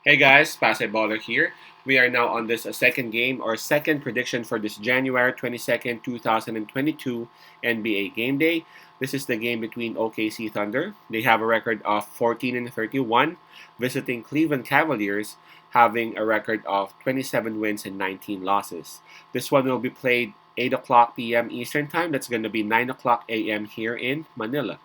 Hey guys, Baller here. We are now on this second game or second prediction for this January 22nd, 2022 NBA game day. This is the game between OKC Thunder. They have a record of 14 and 31, visiting Cleveland Cavaliers, having a record of 27 wins and 19 losses. This one will be played 8 o'clock p.m. Eastern Time. That's going to be 9 o'clock a.m. here in Manila.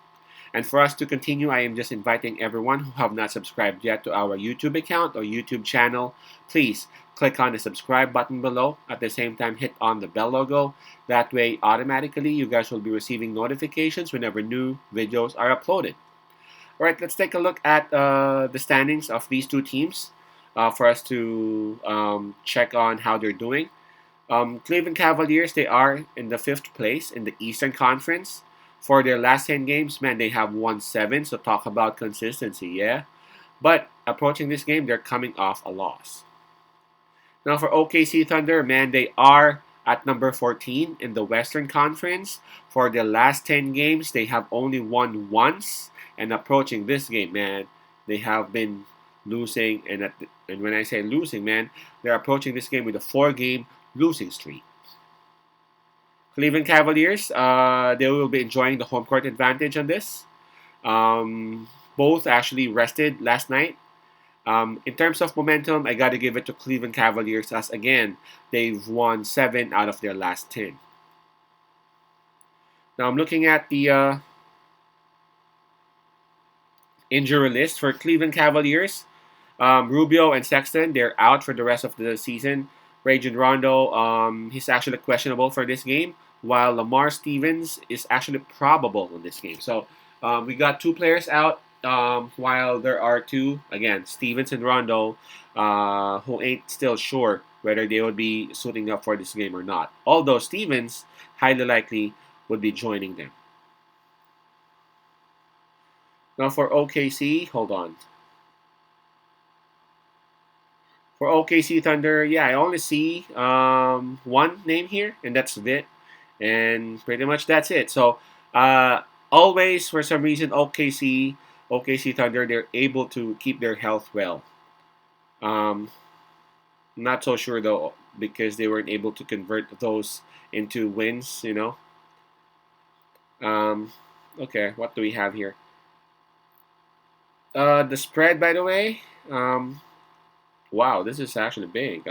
And for us to continue, I am just inviting everyone who have not subscribed yet to our YouTube account or YouTube channel. Please click on the subscribe button below. At the same time, hit on the bell logo. That way, automatically, you guys will be receiving notifications whenever new videos are uploaded. All right, let's take a look at the standings of these two teams for us to check on how they're doing. Cleveland Cavaliers, they are in the fifth place in the Eastern Conference. For their last 10 games, man, they have won 7, so talk about consistency, yeah? But approaching this game, they're coming off a loss. Now for OKC Thunder, man, they are at number 14 in the Western Conference. For their last 10 games, they have only won once. And approaching this game, man, they have been losing. And when I say losing, man, they're approaching this game with a 4-game losing streak. Cleveland Cavaliers, they will be enjoying the home court advantage on this. Both actually rested last night. In terms of momentum, I got to give it to Cleveland Cavaliers as, again, they've won 7 out of their last 10. Now I'm looking at the injury list for Cleveland Cavaliers. Rubio and Sexton, they're out for the rest of the season. Rajon Rondo, he's actually questionable for this game, while Lamar Stevens is actually probable in this game. So we got 2 players out, while there are 2, again, Stevens and Rondo, who ain't still sure whether they would be suiting up for this game or not. Although Stevens, highly likely, would be joining them. Now for OKC, hold on. For OKC Thunder, yeah, I only see one name here, and that's Vit, and pretty much that's it. So, always for some reason, OKC Thunder, they're able to keep their health well. Um, not so sure though, because they weren't able to convert those into wins. Um, okay, what do we have here? The spread, by the way. Wow, this is actually big.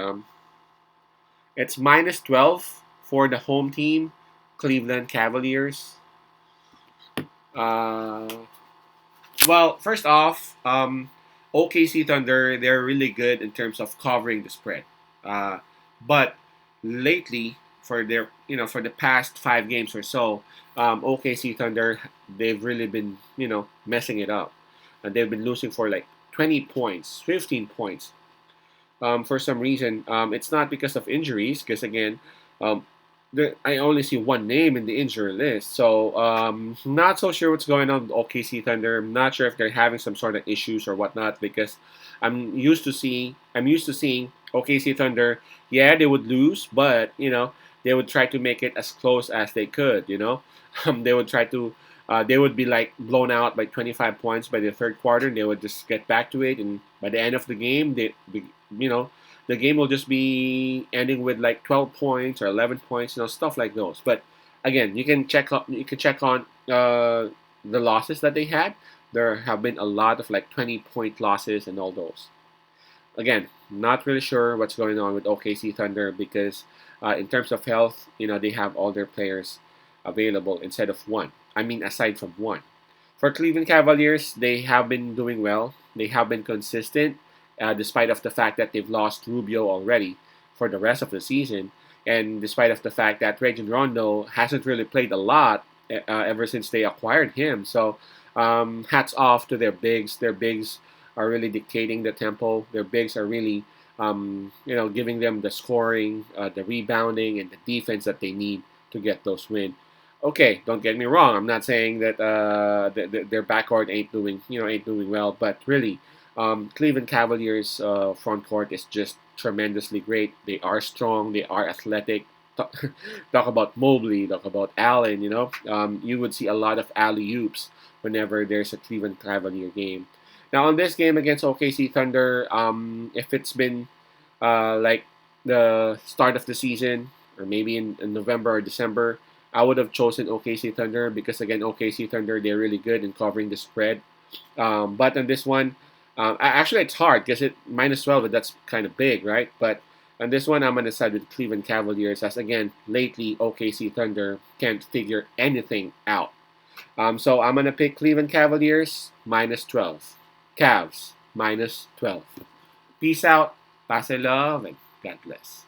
It's minus 12 for the home team, Cleveland Cavaliers. Uh, well, first off, OKC Thunder, they're really good in terms of covering the spread. But lately, for the past 5 games or so, OKC Thunder, they've really been, messing it up. And they've been losing for like 20 points, 15 points. For some reason. It's not because of injuries, because again, um, I only see one name in the injury list. So not so sure what's going on with OKC Thunder. I'm not sure if they're having some sort of issues or whatnot, because I'm used to seeing OKC Thunder. Yeah, they would lose, but they would try to make it as close as they could. They would try to. They would be like blown out by 25 points by the third quarter, and they would just get back to it. And by the end of the game, you know, the game will just be ending with like 12 points or 11 points, stuff like those. But again, you can check on the losses that they had. There have been a lot of like 20-point losses and all those. Again, not really sure what's going on with OKC Thunder, because in terms of health, they have all their players available instead of one. I mean, aside from one. For Cleveland Cavaliers, they have been doing well. They have been consistent, despite of the fact that they've lost Rubio already for the rest of the season, and despite of the fact that Rajon Rondo hasn't really played a lot ever since they acquired him. So, hats off to their bigs. Their bigs are really dictating the tempo. Their bigs are really, giving them the scoring, the rebounding, and the defense that they need to get those wins. Okay, don't get me wrong. I'm not saying that their backcourt ain't doing well, but really, Cleveland Cavaliers front court is just tremendously great. They are strong. They are athletic. Talk, talk about Mobley. Talk about Allen. You would see a lot of alley oops whenever there's a Cleveland Cavalier game. Now on this game against OKC Thunder, if it's been like the start of the season, or maybe in November or December, I would have chosen OKC Thunder because again, OKC Thunder, they're really good in covering the spread. But on this one, actually it's hard because it minus 12, that's kind of big, right? But on this one, I'm gonna side with Cleveland Cavaliers as again lately OKC Thunder can't figure anything out. So I'm gonna pick Cleveland Cavaliers minus 12, Cavs minus 12. Peace out, pass love, and God bless.